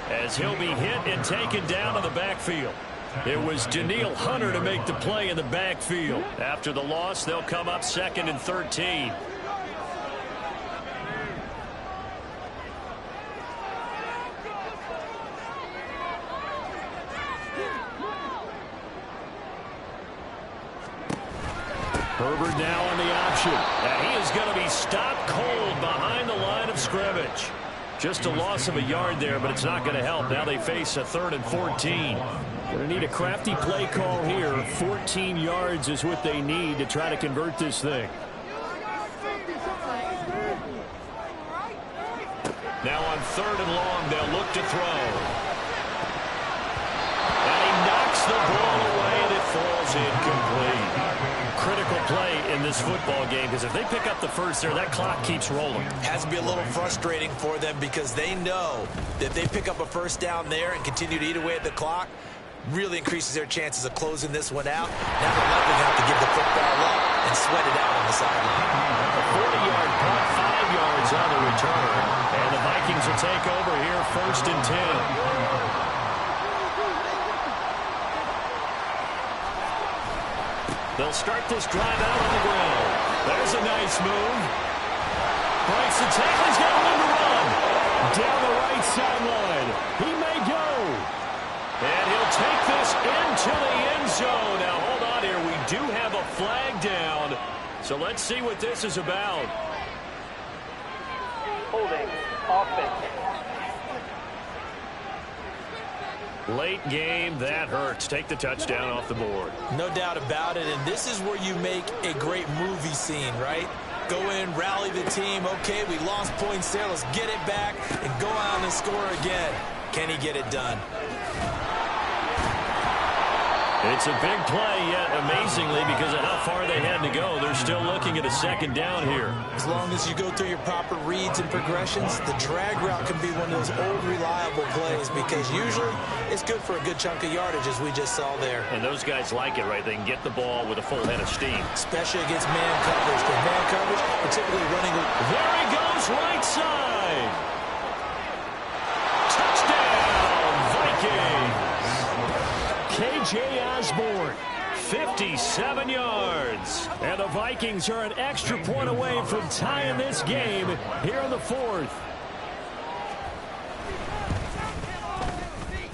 as he'll be hit and taken down in the backfield. It was Danielle Hunter to make the play in the backfield. After the loss, they'll come up 2nd and 13. Herbert now on the option. And he is going to be stopped cold behind the line of scrimmage. Just a loss of a yard there, but it's not going to help. Now they face a 3rd and 14. Going to need a crafty play call here. 14 yards is what they need to try to convert this thing. Now on 3rd and long, they'll look to throw. And he knocks the ball away, and it falls incomplete. Critical play in this football game, because if they pick up the first there, that clock keeps rolling. Has to be a little frustrating for them because they know that if they pick up a first down there and continue to eat away at the clock, really increases their chances of closing this one out. Now they'll likely have to give the football up and sweat it out on the sideline. A 40-yard punt, 5 yards on the return. And the Vikings will take over here, 1st and 10. They'll start this drive out on the ground. There's a nice move. Breaks the tackle. He's got room to run. Down the right sideline. He may go. And he'll take this into the end zone. Now, hold on here. We do have a flag down. So let's see what this is about. Holding. Offense. Late game, that hurts. Take the touchdown off the board. No doubt about it, and this is where you make a great movie scene, right? Go in, rally the team. Okay, we lost points there. Let's get it back and go out and score again. Can he get it done? It's a big play, yet amazingly, because of how far they had to go, they're still looking at a 2nd down here. As long as you go through your proper reads and progressions, the drag route can be one of those old reliable plays because usually it's good for a good chunk of yardage, as we just saw there. And those guys like it, right? They can get the ball with a full head of steam. Especially against man coverage. Because man coverage, particularly running. There he goes, right side. Touchdown, Vikings. KJ Osborne, 57 yards. And the Vikings are an extra point away from tying this game here in the 4th.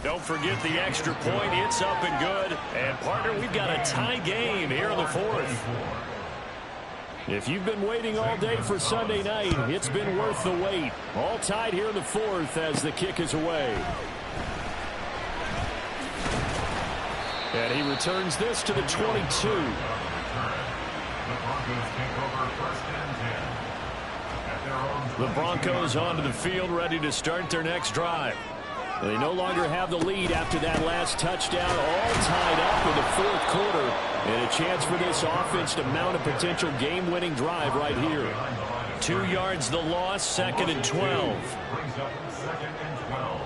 Don't forget the extra point. It's up and good. And, partner, we've got a tie game here in the 4th. If you've been waiting all day for Sunday night, it's been worth the wait. All tied here in the 4th as the kick is away. And he returns this to the 22. The Broncos onto the field, ready to start their next drive. They no longer have the lead after that last touchdown, all tied up in the 4th quarter. And a chance for this offense to mount a potential game-winning drive right here. 2 yards the loss, 2nd and 12. Brings up 2nd and 12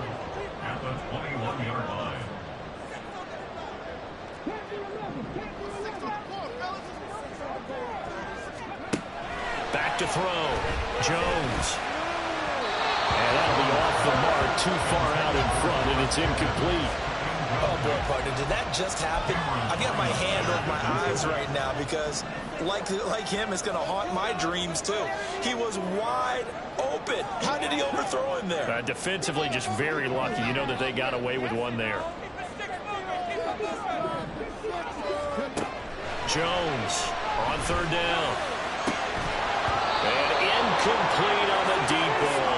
at the 21-yard line. Back to throw. Jones. And that'll be off the mark, too far out in front, and it's incomplete. Oh, boy, partner, did that just happen? I've got my hand over my eyes right now because, like him, it's going to haunt my dreams, too. He was wide open. How did he overthrow him there? Defensively, just very lucky. You know that they got away with one there. Jones on 3rd down. And incomplete on the deep ball.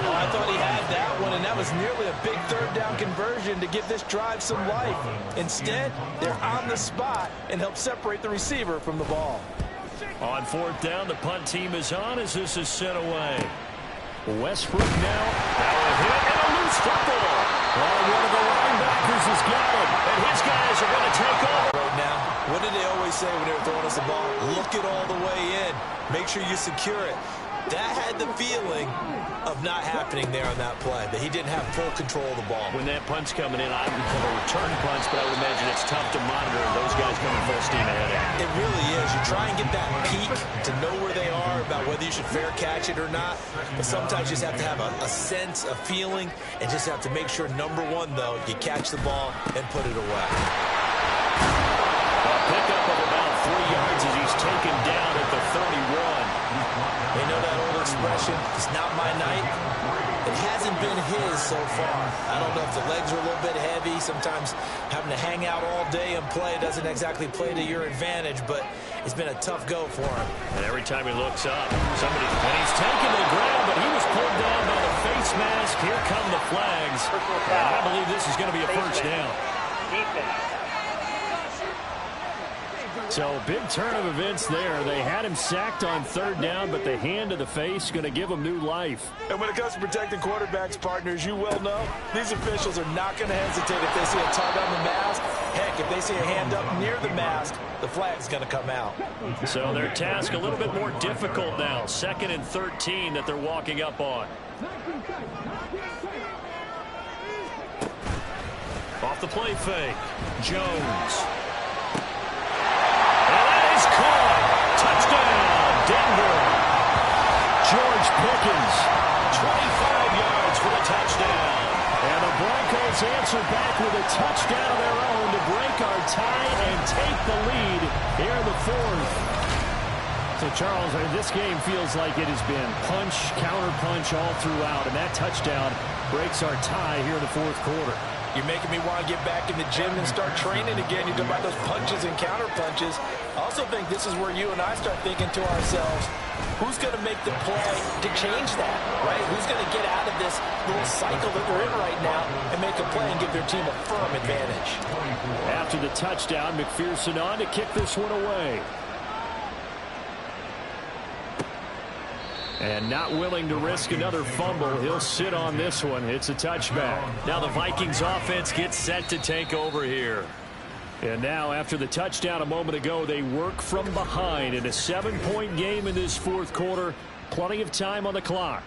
Oh, I thought he had that one, and that was nearly a big third down conversion to give this drive some life. Instead, they're on the spot and help separate the receiver from the ball. On fourth down, the punt team is on as this is sent away. Westbrook now a hit and a loose football. One of the linebackers has got it, and his guys are going to take over. Right now, what did they always say when they were throwing us the ball? Look it all the way in. Make sure you secure it. That had the feeling of not happening there on that play, that he didn't have full control of the ball. When that punt's coming in, I would call a return punch, but I would imagine it's tough to monitor those guys coming full steam ahead. It really is. You try and get that peek to know where they are, about whether you should fair catch it or not, but sometimes you just have to have a sense, a feeling, and just have to make sure, number one, though, you catch the ball and put it away. A pickup of about 3 yards as he's taken down at the 31. They know that old expression, it's not my night. It hasn't been his so far. I don't know if the legs are a little bit heavy. Sometimes having to hang out all day and play doesn't exactly play to your advantage, but it's been a tough go for him. And every time he looks up, and he's taken to the ground, but he was pulled down by the face mask. Here come the flags. And I believe this is going to be a first down. Defense. So big turn of events there. They had him sacked on third down, but the hand to the face going to give him new life. And when it comes to protecting quarterbacks, partners, you well know, these officials are not going to hesitate if they see a tug on the mask. Heck, if they see a hand up near the mask, the flag's going to come out. So their task a little bit more difficult now. 2nd and 13 that they're walking up on. Off the play fake. Jones. Caught. Touchdown, Denver. George Pickens, 25 yards for the touchdown. And the Broncos answer back with a touchdown of their own to break our tie and take the lead here in the 4th. So, Charles, this game feels like it has been punch, counter-punch all throughout, and that touchdown breaks our tie here in the 4th quarter. You're making me want to get back in the gym and start training again. You're talking about those punches and counter punches. I also think this is where you and I start thinking to ourselves, who's going to make the play to change that, right? Who's going to get out of this little cycle that we're in right now and make a play and give their team a firm advantage? After the touchdown, McPherson on to kick this one away. And not willing to risk another fumble. He'll sit on this one. It's a touchback. Now the Vikings offense gets set to take over here. And now after the touchdown a moment ago, they work from behind in a 7-point game in this 4th quarter. Plenty of time on the clock.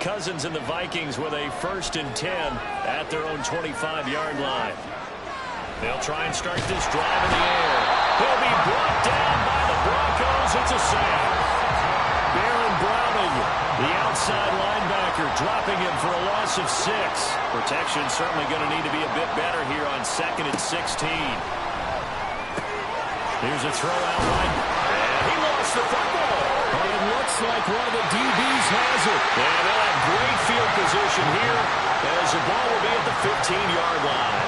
Cousins and the Vikings with a 1st and 10 at their own 25-yard line. They'll try and start this drive in the air. He'll be brought down by the Broncos. It's a sack. Baron Browning, the outside linebacker, dropping him for a loss of 6. Protection certainly going to need to be a bit better here on 2nd and 16. Here's a throw out line. And he lost the football. And it looks like one of the DBs has it. And they'll have great field position here as the ball will be at the 15-yard line.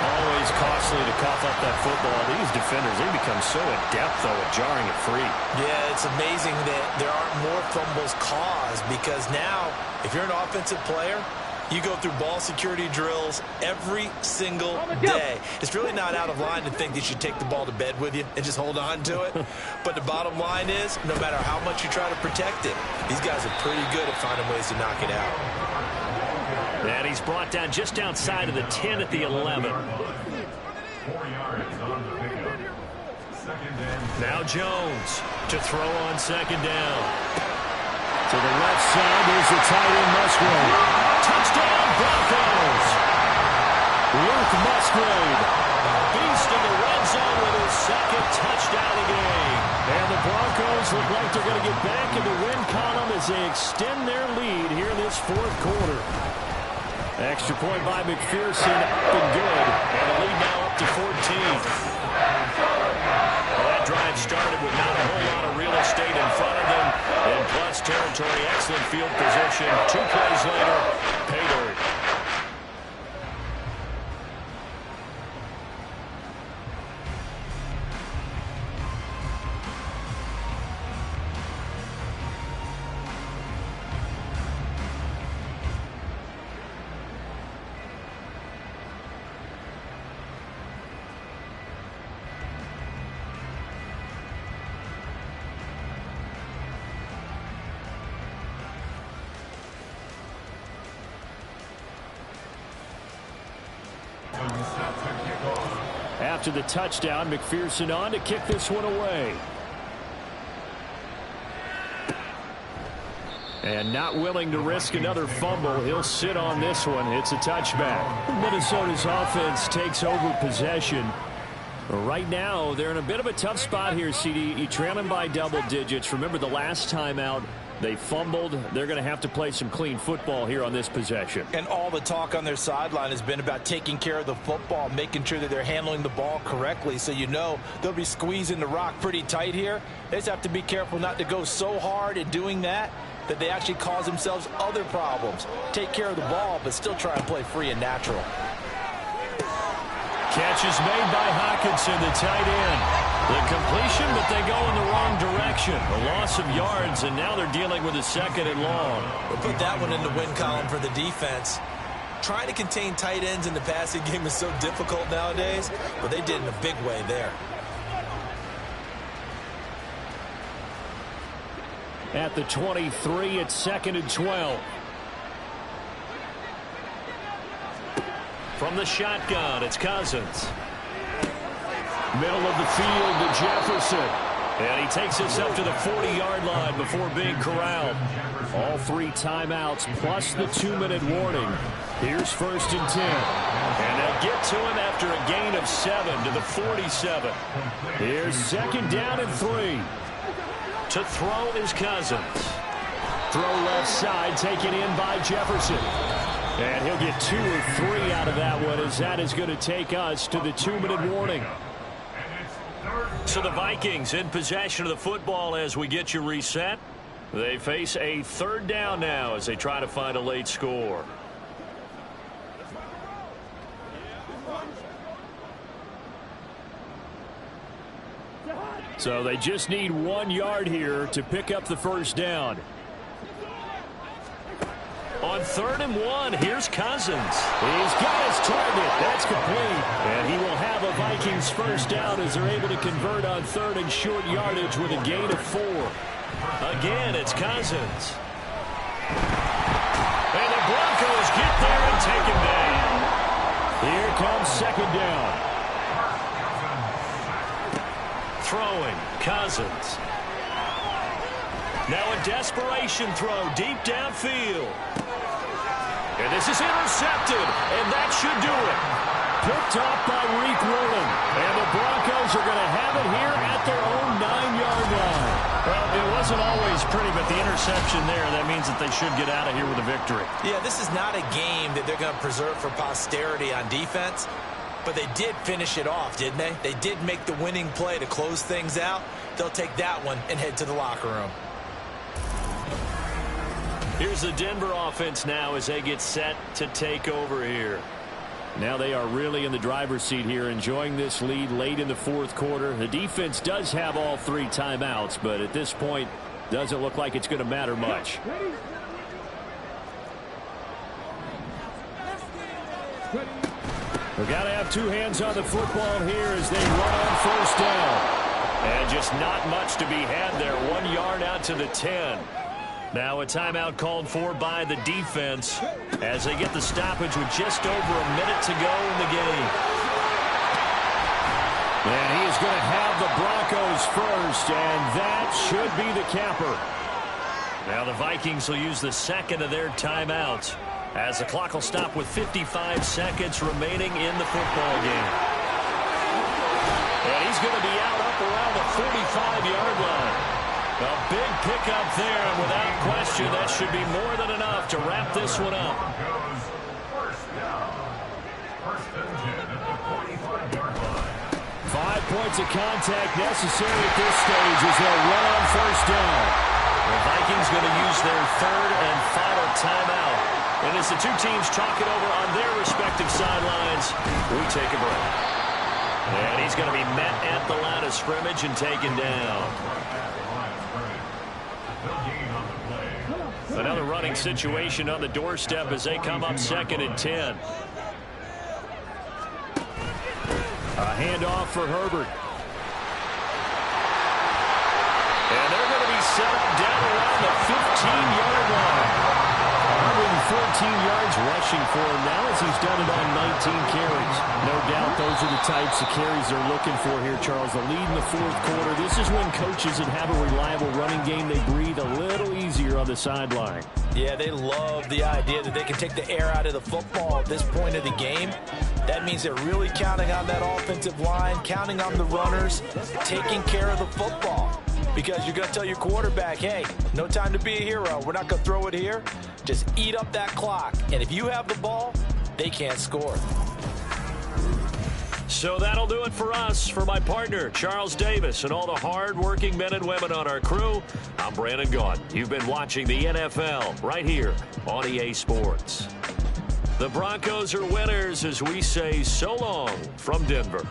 Always costly to cough up that football. These defenders, they become so adept, though, at jarring it free. Yeah, it's amazing that there aren't more fumbles caused because now, if you're an offensive player, you go through ball security drills every single day. It's really not out of line to think that you should take the ball to bed with you and just hold on to it. But the bottom line is, no matter how much you try to protect it, these guys are pretty good at finding ways to knock it out. And he's brought down just outside of the 10 at the 11. 4 yards on the pickup. 2nd and 10. Now Jones to throw on 2nd down. To the left side, there's the tight end Musgrave. Touchdown Broncos. Luke Musgrave. Beast in the red zone with his 2nd touchdown of the game. And the Broncos look like they're going to get back in the win column as they extend their lead here in this 4th quarter. Extra point by McPherson, up and good. And the lead now up to 14. Well, that drive started with not a whole lot of real estate in front of them. And plus territory. Excellent field position. 2 plays later, pay dirt. After the touchdown, McPherson on to kick this one away. And not willing to risk another fumble, he'll sit on this one. It's a touchback. Minnesota's offense takes over possession. Right now, they're in a bit of a tough spot here, CD. You trail them by double digits. Remember the last time out, they fumbled. They're going to have to play some clean football here on this possession. And all the talk on their sideline has been about taking care of the football, making sure that they're handling the ball correctly. So you know they'll be squeezing the rock pretty tight here. They just have to be careful not to go so hard in doing that they actually cause themselves other problems. Take care of the ball, but still try and play free and natural. Catch is made by Hawkinson, the tight end. The completion, but they go in the wrong direction. A loss of yards, and now they're dealing with a 2nd and long. We'll put that one in the win column for the defense. Trying to contain tight ends in the passing game is so difficult nowadays, but they did in a big way there. At the 23, it's 2nd and 12. From the shotgun, it's Cousins. Middle of the field to Jefferson. And he takes us up to the 40-yard line before being corralled. All 3 timeouts plus the 2-minute warning. Here's 1st and 10. And they'll get to him after a gain of 7 to the 47. Here's 2nd down and 3. To throw is Cousins. Throw left side, taken in by Jefferson. And he'll get 2 or 3 out of that one, as that is going to take us to the 2-minute warning. So the Vikings in possession of the football as we get you reset. They face a 3rd down now as they try to find a late score. So they just need 1 yard here to pick up the 1st down. On 3rd and 1, here's Cousins. He's got his target. That's complete. And he will have a Vikings 1st down as they're able to convert on 3rd and short yardage with a gain of 4. Again, it's Cousins. And the Broncos get there and take him down. Here comes 2nd down. Throwing, Cousins. Now a desperation throw deep downfield. And this is intercepted, and that should do it. Picked off by Reek Willen. And the Broncos are going to have it here at their own 9-yard line. Well, it wasn't always pretty, but the interception there, that means that they should get out of here with a victory. Yeah, this is not a game that they're going to preserve for posterity on defense, but they did finish it off, didn't they? They did make the winning play to close things out. They'll take that one and head to the locker room. Here's the Denver offense now as they get set to take over here. Now they are really in the driver's seat here, enjoying this lead late in the 4th quarter. The defense does have all 3 timeouts, but at this point, doesn't look like it's going to matter much. We've got to have 2 hands on the football here as they run on 1st down. And just not much to be had there. 1 yard out to the 10. Now a timeout called for by the defense as they get the stoppage with just over a minute to go in the game. And he is going to have the Broncos first, and that should be the capper. Now the Vikings will use the 2nd of their timeouts as the clock will stop with 55 seconds remaining in the football game. And he's going to be out up around the 45-yard line. A big pickup there, and without question, that should be more than enough to wrap this one up. 5 points of contact necessary at this stage as they'll run on 1st down. The Vikings going to use their third and final timeout. And as the two teams talk it over on their respective sidelines, we take a break. And he's going to be met at the line of scrimmage and taken down. Another running situation on the doorstep as they come up 2nd and 10. A handoff for Herbert. And they're going to be set up down around the 15-yard line. 114 yards rushing for him now as he's done it on 19 carries. No doubt those are the types of carries they're looking for here, Charles. The lead in the fourth quarter. This is when coaches that have a reliable running game, they breathe a little easier on the sideline. Yeah, they love the idea that they can take the air out of the football at this point of the game. That means they're really counting on that offensive line, counting on the runners, taking care of the football. Because you're going to tell your quarterback, hey, no time to be a hero. We're not going to throw it here. Just eat up that clock. And if you have the ball, they can't score. So that'll do it for us. For my partner, Charles Davis, and all the hard-working men and women on our crew, I'm Brandon Gaudin. You've been watching the NFL right here on EA Sports. The Broncos are winners as we say so long from Denver.